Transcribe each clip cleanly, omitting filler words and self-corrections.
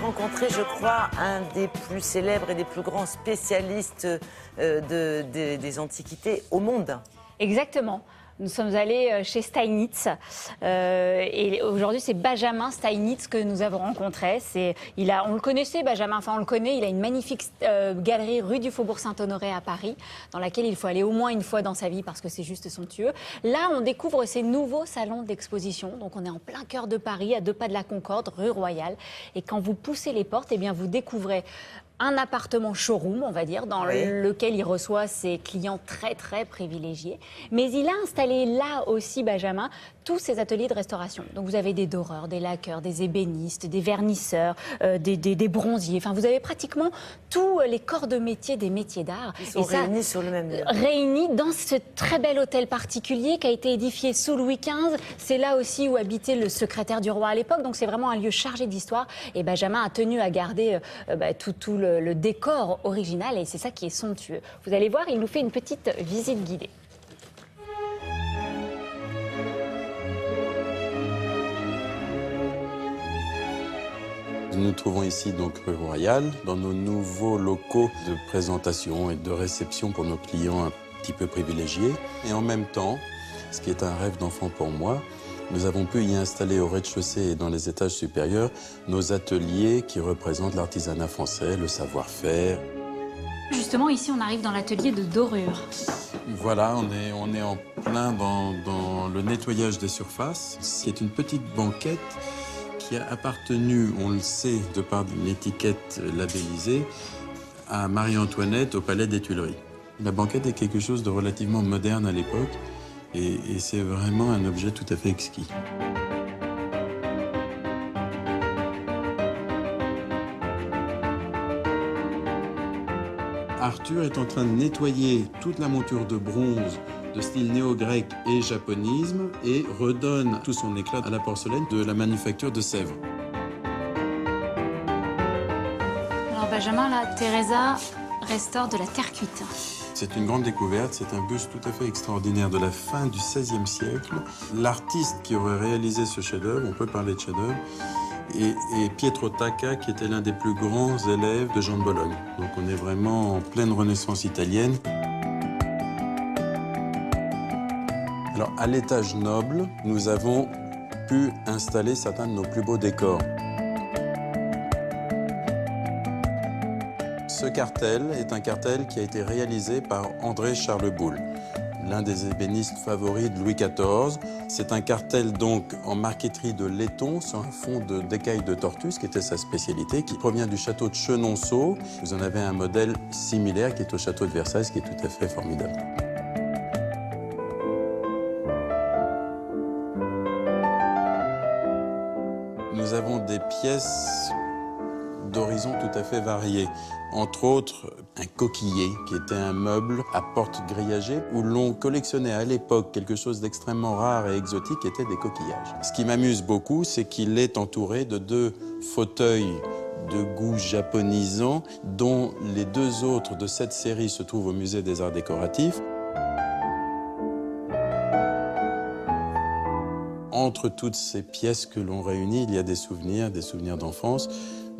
rencontré, je crois, un des plus célèbres et des plus grands spécialistes des antiquités au monde. Exactement. Nous sommes allés chez Steinitz et aujourd'hui c'est Benjamin Steinitz que nous avons rencontré. On le connaissait, Benjamin, enfin on le connaît, il a une magnifique galerie rue du Faubourg Saint-Honoré à Paris dans laquelle il faut aller au moins une fois dans sa vie parce que c'est juste somptueux. Là on découvre ces nouveaux salons d'exposition, donc on est en plein cœur de Paris, à 2 pas de la Concorde, rue Royale. Et quand vous poussez les portes, eh bien vous découvrez un appartement showroom, on va dire, dans lequel il reçoit ses clients très, très privilégiés. Mais il a installé là aussi, Benjamin, tous ses ateliers de restauration. Donc vous avez des doreurs, des laqueurs, des ébénistes, des vernisseurs, des bronziers. Enfin, vous avez pratiquement tous les corps de métier des métiers d'art. Ils sont réunis sur le même lieu. Réunis dans ce très bel hôtel particulier qui a été édifié sous Louis XV. C'est là aussi où habitait le secrétaire du roi à l'époque. Donc c'est vraiment un lieu chargé d'histoire. Et Benjamin a tenu à garder tout le décor original et c'est ça qui est somptueux. Vous allez voir, il nous fait une petite visite guidée. Nous nous trouvons ici donc rue Royale, dans nos nouveaux locaux de présentation et de réception pour nos clients un petit peu privilégiés. Et en même temps, ce qui est un rêve d'enfant pour moi, nous avons pu y installer au rez-de-chaussée et dans les étages supérieurs nos ateliers qui représentent l'artisanat français, le savoir-faire. Justement, ici, on arrive dans l'atelier de dorure. Voilà, on est en plein dans le nettoyage des surfaces. C'est une petite banquette qui a appartenu, on le sait, de par l'étiquette labellisée, à Marie-Antoinette au Palais des Tuileries. La banquette est quelque chose de relativement moderne à l'époque. Et c'est vraiment un objet tout à fait exquis. Arthur est en train de nettoyer toute la monture de bronze de style néo-grec et japonisme et redonne tout son éclat à la porcelaine de la manufacture de Sèvres. Alors Benjamin, là, Teresa restaure de la terre cuite. C'est une grande découverte, c'est un buste tout à fait extraordinaire de la fin du XVIe siècle. L'artiste qui aurait réalisé ce chef-d'œuvre, on peut parler de chef-d'œuvre, est Pietro Tacca, qui était l'un des plus grands élèves de Jean de Bologne. Donc on est vraiment en pleine Renaissance italienne. Alors à l'étage noble, nous avons pu installer certains de nos plus beaux décors. Ce cartel est un cartel qui a été réalisé par André Charles Boulle, l'un des ébénistes favoris de Louis XIV. C'est un cartel donc en marqueterie de laiton sur un fond d'écailles de tortue, ce qui était sa spécialité, qui provient du château de Chenonceau. Vous en avez un modèle similaire qui est au château de Versailles, ce qui est tout à fait formidable. Nous avons des pièces d'horizons tout à fait variés. Entre autres, un coquillier, qui était un meuble à porte grillagée, où l'on collectionnait à l'époque quelque chose d'extrêmement rare et exotique, étaient des coquillages. Ce qui m'amuse beaucoup, c'est qu'il est entouré de 2 fauteuils de goût japonisant, dont les 2 autres de cette série se trouvent au musée des Arts décoratifs. Entre toutes ces pièces que l'on réunit, il y a des souvenirs d'enfance,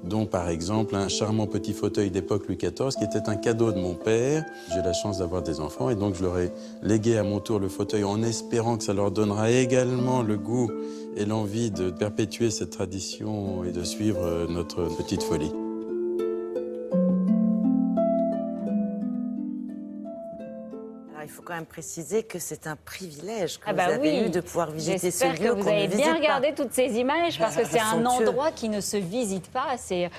dont par exemple un charmant petit fauteuil d'époque Louis XIV qui était un cadeau de mon père. J'ai la chance d'avoir des enfants et donc je leur ai légué à mon tour le fauteuil en espérant que ça leur donnera également le goût et l'envie de perpétuer cette tradition et de suivre notre petite folie. Alors, il faut quand même préciser que c'est un privilège que vous avez eu de pouvoir visiter ce lieu. J'espère que vous avez bien regardé toutes ces images parce que c'est un endroit qui ne se visite pas. C'est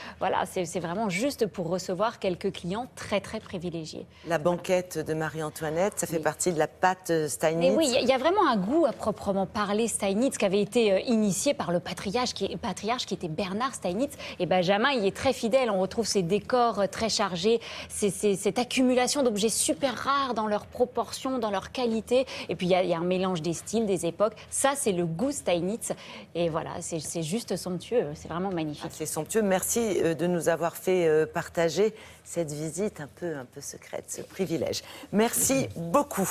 vraiment juste pour recevoir quelques clients très très privilégiés. La banquette de Marie-Antoinette, ça fait partie de la pâte Steinitz. Et oui, il y a vraiment un goût à proprement parler Steinitz qui avait été initié par le patriarche qui était Bernard Steinitz. Et Benjamin y est très fidèle. On retrouve ces décors très chargés, cette accumulation d'objets super rares dans leur proportion, dans leur qualité. Et puis, il y a un mélange des styles, des époques. Ça, c'est le goût Steinitz. Et voilà, c'est juste somptueux. C'est vraiment magnifique. C'est somptueux. Merci de nous avoir fait partager cette visite un peu secrète, ce privilège. Merci beaucoup.